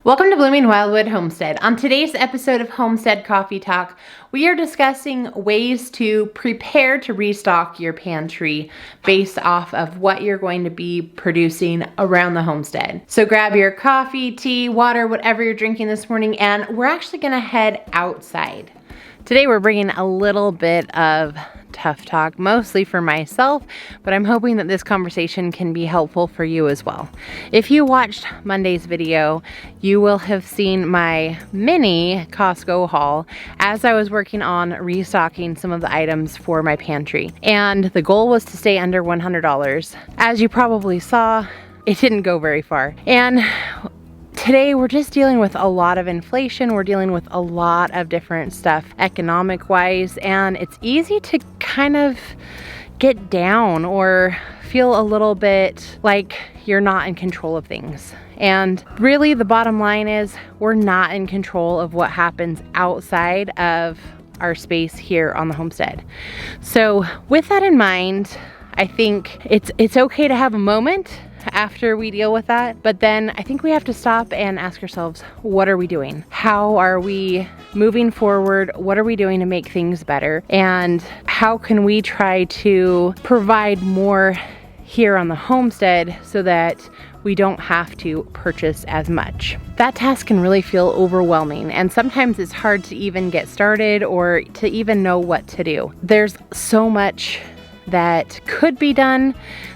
Welcome to Blooming Wildwood Homestead. On today's episode of Homestead Coffee Talk, we are discussing ways to prepare to restock your pantry based off of what you're going to be producing around the homestead. So grab your coffee, tea, water, whatever you're drinking this morning, and we're actually gonna head outside. Today we're bringing a little bit of tough talk, mostly for myself, but I'm hoping that this conversation can be helpful for you as well. If you watched Monday's video, you will have seen my mini Costco haul as I was working on restocking some of the items for my pantry. And the goal was to stay under $100. As you probably saw, it didn't go very far. And today we're just dealing with a lot of inflation. We're dealing with a lot of different stuff economic wise, and it's easy to kind of get down or feel a little bit like you're not in control of things. And really the bottom line is we're not in control of what happens outside of our space here on the homestead. So with that in mind, I think it's okay to have a moment after we deal with that, but then I think we have to stop and ask ourselves, what are we doing? How are we moving forward? What are we doing to make things better? And how can we try to provide more here on the homestead so that we don't have to purchase as much? That task can really feel overwhelming, and sometimes it's hard to even get started or to even know what to do. There's so much that could be done.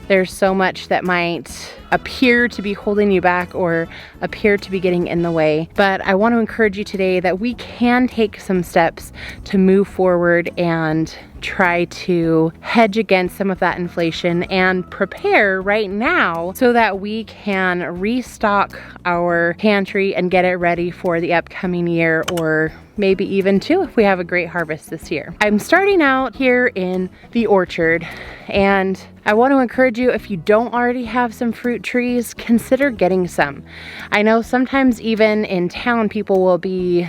There's so much that might appear to be holding you back or appear to be getting in the way. But I want to encourage you today that we can take some steps to move forward and try to hedge against some of that inflation and prepare right now so that we can restock our pantry and get it ready for the upcoming year, or maybe even two if we have a great harvest this year. I'm starting out here in the orchard, and I want to encourage you, if you don't already have some fruit trees, consider getting some. I know sometimes even in town people will be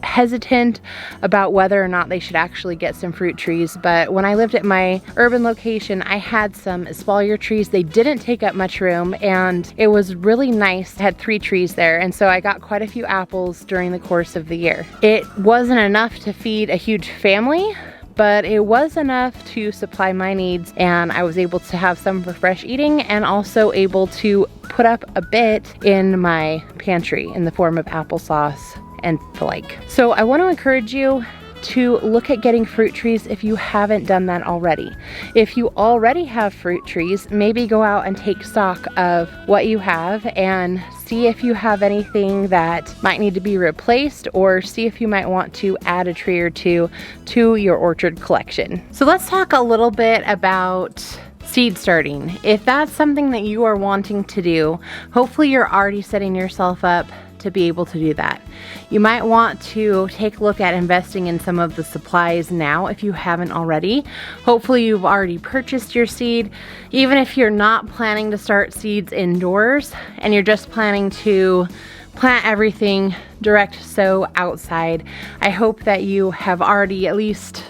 hesitant about whether or not they should actually get some fruit trees, but when I lived at my urban location, I had some espalier trees. They didn't take up much room, and it was really nice. I had 3 trees there, and so I got quite a few apples during the course of the year. It wasn't enough to feed a huge family, but it was enough to supply my needs, and I was able to have some for fresh eating and also able to put up a bit in my pantry in the form of applesauce and the like. So I want to encourage you to look at getting fruit trees if you haven't done that already. If you already have fruit trees, maybe go out and take stock of what you have and see if you have anything that might need to be replaced, or see if you might want to add a tree or two to your orchard collection. So let's talk a little bit about seed starting. If that's something that you are wanting to do, hopefully you're already setting yourself up to be able to do that. You might want to take a look at investing in some of the supplies now if you haven't already. Hopefully you've already purchased your seed. Even if you're not planning to start seeds indoors and you're just planning to plant everything direct sow outside, I hope that you have already at least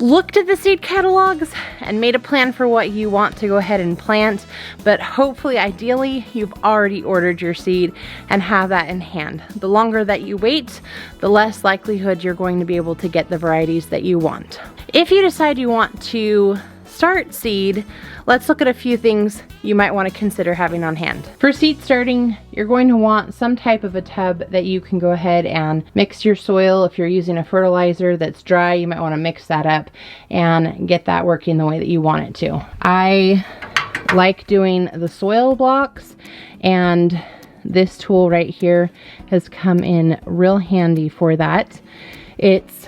looked at the seed catalogs and made a plan for what you want to go ahead and plant. But hopefully, ideally, you've already ordered your seed and have that in hand. The longer that you wait, the less likelihood you're going to be able to get the varieties that you want. If you decide you want to start seed, let's look at a few things you might want to consider having on hand. For seed starting, you're going to want some type of a tub that you can go ahead and mix your soil. If you're using a fertilizer that's dry, you might want to mix that up and get that working the way that you want it to. I like doing the soil blocks, and this tool right here has come in real handy for that. It's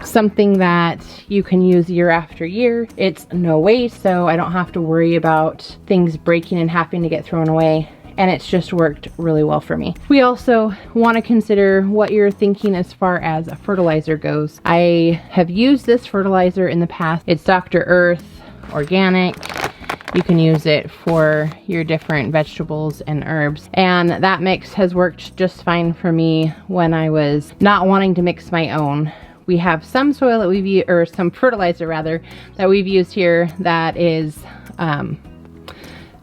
something that you can use year after year. It's no waste, so I don't have to worry about things breaking and having to get thrown away, and it's just worked really well for me. We also want to consider what you're thinking as far as a fertilizer goes. I have used this fertilizer in the past. It's Dr. Earth organic. You can use it for your different vegetables and herbs, and that mix has worked just fine for me when I was not wanting to mix my own. We have some soil that we've used, or some fertilizer rather, that we've used here that is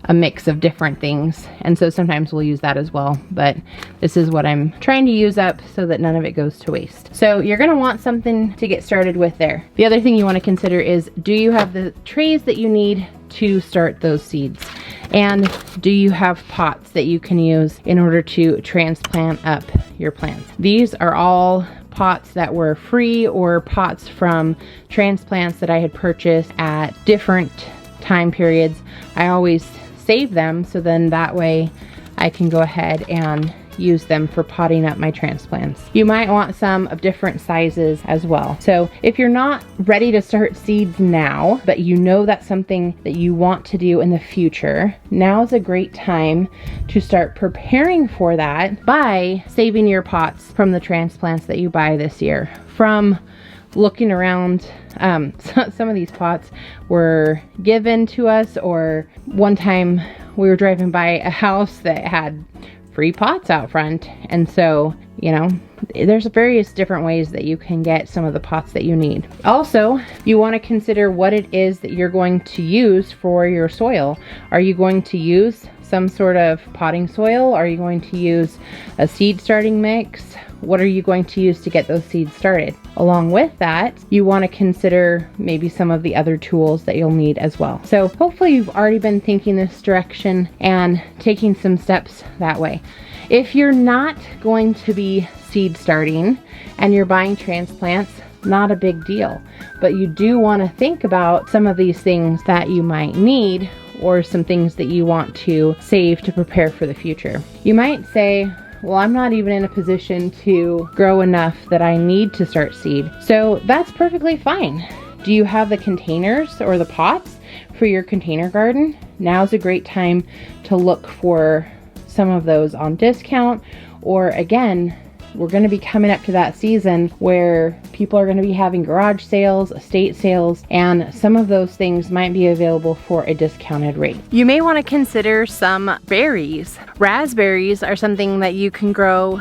a mix of different things. And so sometimes we'll use that as well. But this is what I'm trying to use up so that none of it goes to waste. So you're gonna want something to get started with there. The other thing you wanna consider is, do you have the trays that you need to start those seeds? And do you have pots that you can use in order to transplant up your plants? These are all pots that were free or pots from transplants that I had purchased at different time periods. I always save them so then that way I can go ahead and use them for potting up my transplants. You might want some of different sizes as well. So if you're not ready to start seeds now, but you know that's something that you want to do in the future, now is a great time to start preparing for that by saving your pots from the transplants that you buy this year. From looking around, some of these pots were given to us, or one time we were driving by a house that had free pots out front. And so, you know, there's various different ways that you can get some of the pots that you need. Also, you want to consider what it is that you're going to use for your soil. Are you going to use some sort of potting soil? Are you going to use a seed starting mix? What are you going to use to get those seeds started? Along with that, you want to consider maybe some of the other tools that you'll need as well. So hopefully you've already been thinking this direction and taking some steps that way. If you're not going to be seed starting and you're buying transplants, not a big deal, but you do want to think about some of these things that you might need, or some things that you want to save to prepare for the future. You might say, well, I'm not even in a position to grow enough that I need to start seed. So that's perfectly fine. Do you have the containers or the pots for your container garden? Now's a great time to look for some of those on discount, or again, we're going to be coming up to that season where people are going to be having garage sales, estate sales, and some of those things might be available for a discounted rate. You may want to consider some berries. Raspberries are something that you can grow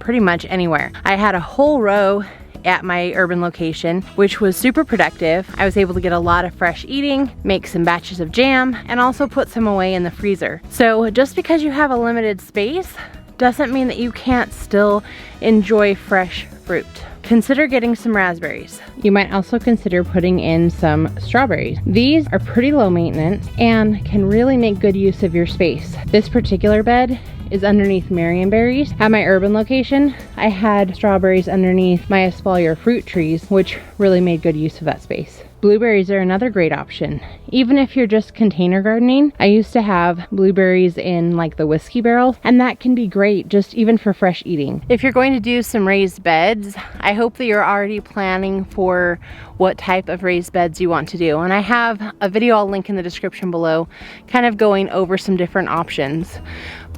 pretty much anywhere. I had a whole row at my urban location, which was super productive. I was able to get a lot of fresh eating, make some batches of jam, and also put some away in the freezer. So just because you have a limited space doesn't mean that you can't still enjoy fresh fruit. Consider getting some raspberries. You might also consider putting in some strawberries. These are pretty low maintenance and can really make good use of your space. This particular bed is underneath marionberries. At my urban location, I had strawberries underneath my espalier fruit trees, which really made good use of that space. Blueberries are another great option. Even if you're just container gardening, I used to have blueberries in like the whiskey barrels, and that can be great just even for fresh eating. If you're going to do some raised beds, I hope that you're already planning for what type of raised beds you want to do. And I have a video I'll link in the description below, kind of going over some different options.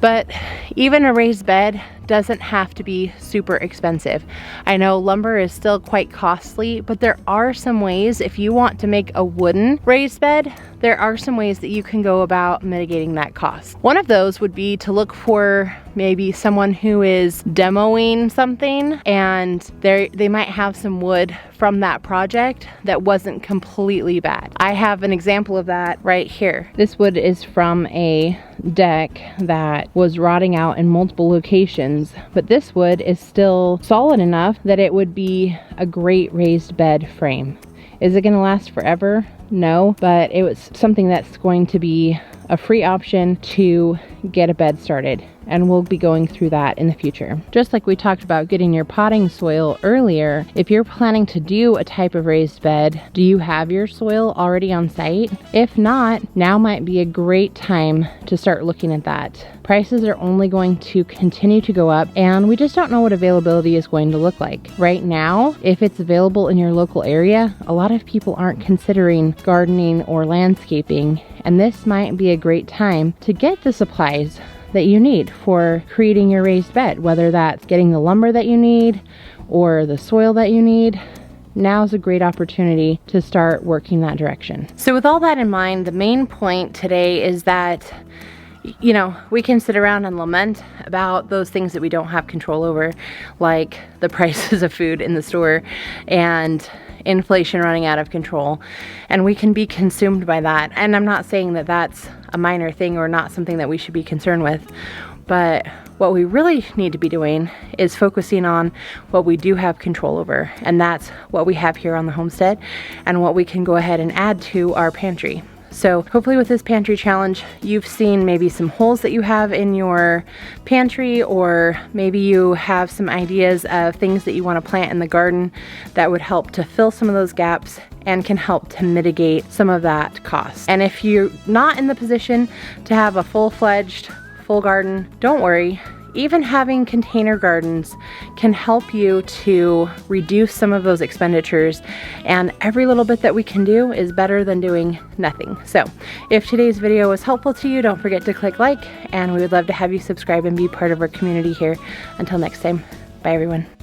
But even a raised bed doesn't have to be super expensive. I know lumber is still quite costly, but there are some ways, if you want to make a wooden raised bed, there are some ways that you can go about mitigating that cost. One of those would be to look for maybe someone who is demoing something, and they might have some wood from that project that wasn't completely bad. I have an example of that right here. This wood is from a deck that was rotting out in multiple locations, but this wood is still solid enough that it would be a great raised bed frame. Is it going to last forever? No, but it was something that's going to be a free option to get a bed started, and we'll be going through that in the future. Just like we talked about getting your potting soil earlier, if you're planning to do a type of raised bed, do you have your soil already on site? If not, now might be a great time to start looking at that. Prices are only going to continue to go up, and we just don't know what availability is going to look like. Right now, if it's available in your local area, a lot of people aren't considering gardening or landscaping, and this might be a great time to get the supplies that you need for creating your raised bed, whether that's getting the lumber that you need or the soil that you need. Now's a great opportunity to start working that direction. So with all that in mind, the main point today is that, you know, we can sit around and lament about those things that we don't have control over, like the prices of food in the store and inflation running out of control, and we can be consumed by that. And I'm not saying that that's a minor thing or not something that we should be concerned with. But what we really need to be doing is focusing on what we do have control over. And that's what we have here on the homestead and what we can go ahead and add to our pantry. So hopefully with this pantry challenge, you've seen maybe some holes that you have in your pantry, or maybe you have some ideas of things that you want to plant in the garden that would help to fill some of those gaps and can help to mitigate some of that cost. And if you're not in the position to have a full-fledged full garden, don't worry. Even having container gardens can help you to reduce some of those expenditures, and every little bit that we can do is better than doing nothing. So if today's video was helpful to you, don't forget to click like, and we would love to have you subscribe and be part of our community here. Until next time, bye everyone.